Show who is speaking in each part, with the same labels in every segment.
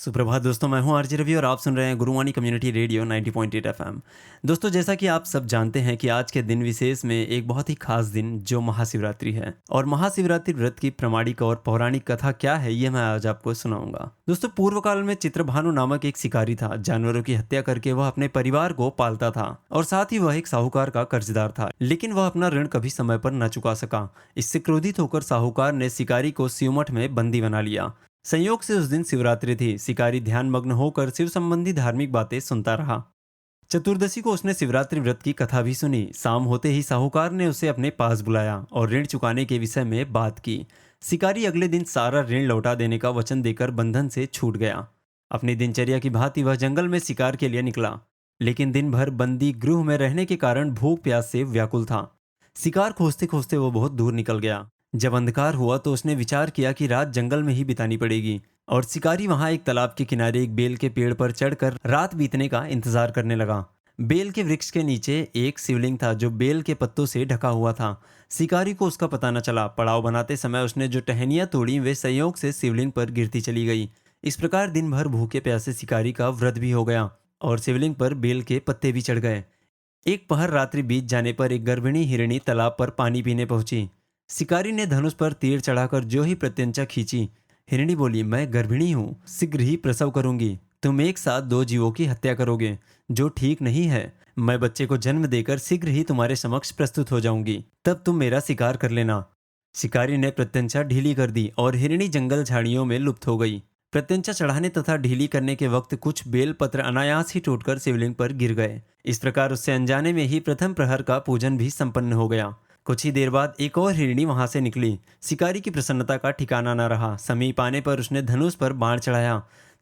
Speaker 1: सुप्रभात दोस्तों, मैं हूं आरजे रवि और आप सुन रहे हैं गुरुवाणी कम्युनिटी रेडियो 90.8 एफएम। दोस्तों, जैसा कि आप सब जानते हैं कि आज के दिन विशेष में एक बहुत ही खास दिन जो महाशिवरात्रि है और महाशिवरात्रि व्रत की प्रमाणिक और पौराणिक कथा क्या है ये मैं आज आपको सुनाऊंगा। दोस्तों, पूर्व काल में चित्रभानु नामक एक शिकारी था। जानवरों की हत्या करके वह अपने परिवार को पालता था और साथ ही वह एक साहूकार का कर्जदार था, लेकिन वह अपना ऋण कभी समय पर न चुका सका। इससे क्रोधित होकर साहूकार ने शिकारी को सिवमठ में बंदी बना लिया। संयोग से उस दिन शिवरात्रि थी। शिकारी ध्यान मग्न होकर शिव संबंधी धार्मिक बातें सुनता रहा। चतुर्दशी को उसने शिवरात्रि व्रत की कथा भी सुनी। शाम होते ही साहूकार ने उसे अपने पास बुलाया और ऋण चुकाने के विषय में बात की। शिकारी अगले दिन सारा ऋण लौटा देने का वचन देकर बंधन से छूट गया। अपनी दिनचर्या की भांति वह जंगल में शिकार के लिए निकला, लेकिन दिन भर बंदी गृह में रहने के कारण भूख प्यास से व्याकुल था। शिकार खोजते खोजते वो बहुत दूर निकल गया। जब अंधकार हुआ तो उसने विचार किया कि रात जंगल में ही बितानी पड़ेगी और शिकारी वहां एक तालाब के किनारे एक बेल के पेड़ पर चढ़कर रात बीतने का इंतजार करने लगा। बेल के वृक्ष के नीचे एक शिवलिंग था जो बेल के पत्तों से ढका हुआ था। शिकारी को उसका पता न चला। पड़ाव बनाते समय उसने जो टहनियां तोड़ी वे संयोग से शिवलिंग पर गिरती चली गई। इस प्रकार दिन भर भूखे प्यासे शिकारी का व्रत भी हो गया और शिवलिंग पर बेल के पत्ते भी चढ़ गए। एक पहर रात्रि बीत जाने पर एक गर्भिणी हिरणी तालाब पर पानी पीने पहुंची। शिकारी ने धनुष पर तीर चढ़ाकर जो ही प्रत्यंचा खींची। हिरणी बोली, मैं गर्भिणी हूँ, शीघ्र ही प्रसव करूंगी। तुम एक साथ दो जीवों की हत्या करोगे, जो ठीक नहीं है। मैं बच्चे को जन्म देकर शीघ्र ही तुम्हारे समक्ष प्रस्तुत हो जाऊंगी, तब तुम मेरा शिकार कर लेना। शिकारी ने प्रत्यंचा ढीली कर दी और हिरणी जंगल झाड़ियों में लुप्त हो गई। प्रत्यंचा चढ़ाने तथा ढीली करने के वक्त कुछ बेल पत्र अनायास ही टूटकर शिवलिंग पर गिर गए। इस प्रकार उससे अनजाने में ही प्रथम प्रहर का पूजन भी संपन्न हो गया। कुछ ही देर बाद एक और हिरणी वहां से निकली। शिकारी की प्रसन्नता का ठिकाना न रहा। समीप आने पर उसने धनुष पर बाण चढ़ाया।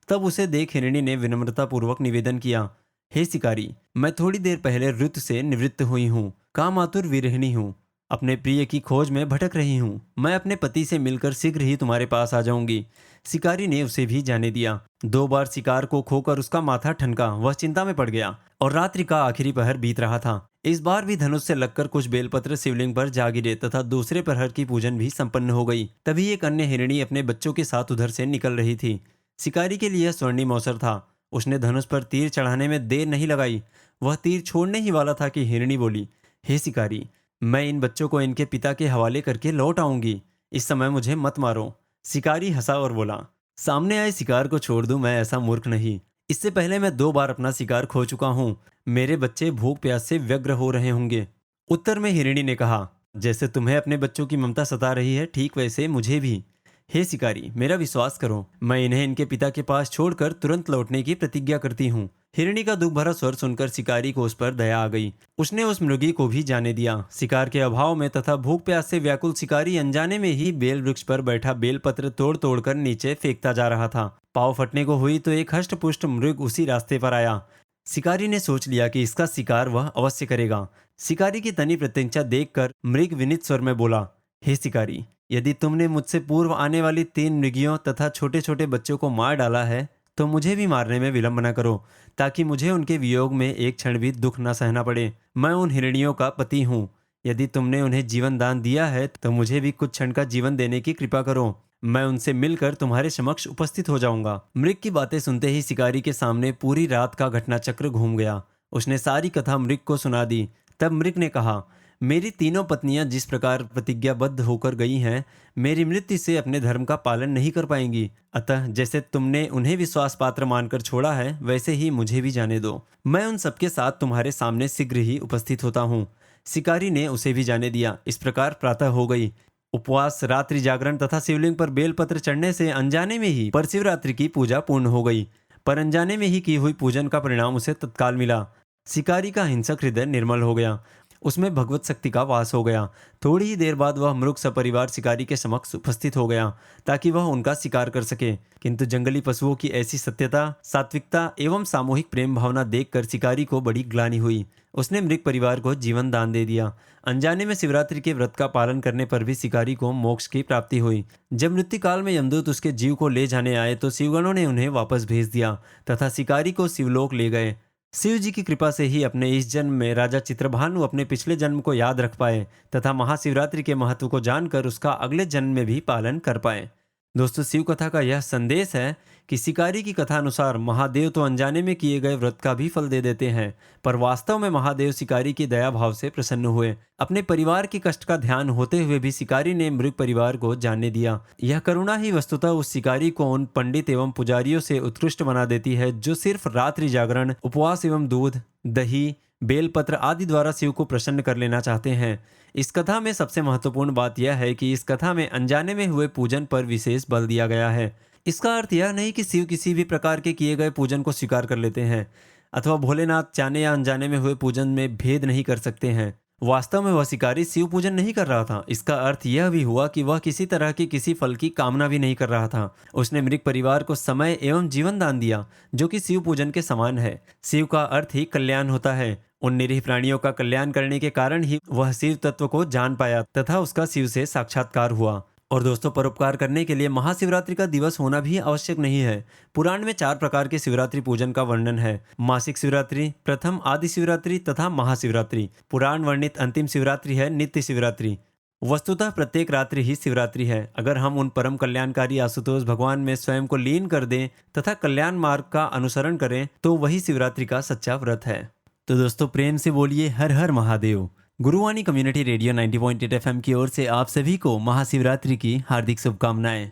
Speaker 1: तब उसे देख हिरणी ने विनम्रता पूर्वक निवेदन किया, हे शिकारी, मैं थोड़ी देर पहले ऋतु से निवृत्त हुई हूँ। कामातुर विरहिणी हूँ, अपने प्रिय की खोज में भटक रही हूँ। मैं अपने पति से मिलकर शीघ्र ही तुम्हारे पास आ जाऊंगी। शिकारी ने उसे भी जाने दिया। 2 बार शिकार को खोकर उसका माथा ठनका। वह चिंता में पड़ गया और रात्रि का आखिरी पहर बीत रहा था। इस बार भी धनुष से लगकर कुछ बेलपत्र शिवलिंग पर जा गिरे तथा दूसरे प्रहर की पूजन भी संपन्न हो गई। तभी एक अन्य हिरणी अपने बच्चों के साथ उधर से निकल रही थी। शिकारी के लिए यह स्वर्णिम अवसर था। उसने धनुष पर तीर चढ़ाने में देर नहीं लगाई। वह तीर छोड़ने ही वाला था कि हिरणी बोली, हे शिकारी, मैं इन बच्चों को इनके पिता के हवाले करके लौट आऊंगी। इस समय मुझे मत मारो। शिकारी हंसा और बोला, सामने आए शिकार को छोड़ दूं, मैं ऐसा मूर्ख नहीं। इससे पहले मैं 2 बार अपना शिकार खो चुका हूं। मेरे बच्चे भूख प्यास से व्यग्र हो रहे होंगे। उत्तर में हिरणी ने कहा, जैसे तुम्हें अपने बच्चों की ममता सता रही है, ठीक वैसे मुझे भी। हे शिकारी, मेरा विश्वास करो, मैं इन्हें इनके पिता के पास छोड़कर तुरंत लौटने की प्रतिज्ञा करती हूँ। हिरणी का दुख भरा स्वर सुनकर शिकारी को उस पर दया आ गई। उसने उस मृगी को भी जाने दिया। शिकार के अभाव में तथा भूख प्यास से व्याकुल शिकारी अनजाने में ही बेल वृक्ष पर बैठा बेलपत्र तोड़ तोड़कर नीचे फेंकता जा रहा था। पाव फटने को हुई तो एक हष्ट पुष्ट मृग उसी रास्ते पर आया। शिकारी ने सोच लिया कि इसका शिकार वह अवश्य करेगा। शिकारी की तनी प्रत्यंचा देखकर मृग विनीत स्वर में बोला, हे शिकारी, यदि तुमने मुझसे पूर्व आने वाली 3 मृगियों तथा छोटे छोटे बच्चों को मार डाला है तो मुझे भी मारने में विलंब न करो, ताकि मुझे उनके वियोग में एक क्षण भी दुख न सहना पड़े। मैं उन हिरणियों का पति हूँ। यदि तुमने उन्हें जीवन दान दिया है तो मुझे भी कुछ क्षण का जीवन देने की कृपा करो। मैं उनसे मिलकर तुम्हारे समक्ष उपस्थित हो जाऊंगा। मृग की बातें सुनते ही शिकारी के सामने पूरी रात का घटनाचक्र घूम गया। उसने सारी कथा मृग को सुना दी। तब मृग ने कहा, मेरी तीनों पत्नियां जिस प्रकार प्रतिज्ञाबद्ध होकर गई हैं, मेरी मृत्यु से अपने धर्म का पालन नहीं कर पाएंगी। अतः जैसे तुमने उन्हें विश्वास पात्र मानकर छोड़ा है, वैसे ही मुझे भी जाने दो। मैं उन सबके साथ तुम्हारे सामने शीघ्र ही उपस्थित होता हूँ। शिकारी ने उसे भी जाने दिया। इस प्रकार प्रातः हो गई। उपवास, रात्रि जागरण तथा शिवलिंग पर बेलपत्र चढ़ने से अनजाने में ही परशिवरात्रि की पूजा पूर्ण हो गई। पर अनजाने में ही की हुई पूजन का परिणाम उसे तत्काल मिला। शिकारी का हिंसक हृदय निर्मल हो गया। उसमें भगवत शक्ति का वास हो गया। थोड़ी ही देर बाद वह मृग सपरिवार शिकारी के समक्ष उपस्थित हो गया ताकि वह उनका शिकार कर सके। किंतु जंगली पशुओं की ऐसी सत्यता, सात्विकता एवं सामूहिक प्रेम भावना देखकर शिकारी को बड़ी ग्लानि हुई। उसने मृग परिवार को जीवन दान दे दिया। अनजाने में शिवरात्रि के व्रत का पालन करने पर भी शिकारी को मोक्ष की प्राप्ति हुई। जब मृत्यु काल में यमदूत उसके जीव को ले जाने आए तो शिवगणों ने उन्हें वापस भेज दिया तथा शिकारी को शिवलोक ले गए। शिव जी की कृपा से ही अपने इस जन्म में राजा चित्रभानु अपने पिछले जन्म को याद रख पाए तथा महाशिवरात्रि के महत्व को जानकर उसका अगले जन्म में भी पालन कर पाए। दोस्तों, शिव कथा का यह संदेश है कि शिकारी की कथा अनुसार महादेव तो अनजाने में किए गए व्रत का भी फल दे देते हैं, पर वास्तव में महादेव शिकारी की दया भाव से प्रसन्न हुए। अपने परिवार के कष्ट का ध्यान होते हुए भी शिकारी ने मृग परिवार को जानने दिया। यह करुणा ही वस्तुतः उस शिकारी को उन पंडित एवं पुजारियों से उत्कृष्ट बना देती है जो सिर्फ रात्रि जागरण, उपवास एवं दूध, दही, बेलपत्र आदि द्वारा शिव को प्रसन्न कर लेना चाहते हैं। इस कथा में सबसे महत्वपूर्ण बात यह है कि इस कथा में अनजाने में हुए पूजन पर विशेष बल दिया गया है। इसका अर्थ यह नहीं कि शिव किसी भी प्रकार के किए गए पूजन को स्वीकार कर लेते हैं अथवा भोलेनाथ जाने या अनजाने में हुए पूजन में भेद नहीं कर सकते हैं। वास्तव में वह शिकारी शिव पूजन नहीं कर रहा था। इसका अर्थ यह भी हुआ कि वह किसी तरह की किसी फल की कामना भी नहीं कर रहा था। उसने मृग परिवार को समय एवं जीवन दान दिया, जो कि शिव पूजन के समान है। शिव का अर्थ ही कल्याण होता है। उन निरीह प्राणियों का कल्याण करने के कारण ही वह शिव तत्व को जान पाया तथा उसका शिव से साक्षात्कार हुआ। और दोस्तों, परोपकार करने के लिए महाशिवरात्रि का दिवस होना भी आवश्यक नहीं है। पुराण में 4 प्रकार के शिवरात्रि पूजन का वर्णन है: मासिक शिवरात्रि, प्रथम आदि शिवरात्रि तथा महाशिवरात्रि। पुराण वर्णित अंतिम शिवरात्रि है नित्य शिवरात्रि। वस्तुतः प्रत्येक रात्रि ही शिवरात्रि है। अगर हम उन परम कल्याणकारी आशुतोष भगवान में स्वयं को लीन कर दें तथा कल्याण मार्ग का अनुसरण करें तो वही शिवरात्रि का सच्चा व्रत है। तो दोस्तों, प्रेम से बोलिए हर हर महादेव। गुरुवाणी कम्युनिटी रेडियो 90.8 FM की ओर से आप सभी को महाशिवरात्रि की हार्दिक शुभकामनाएं।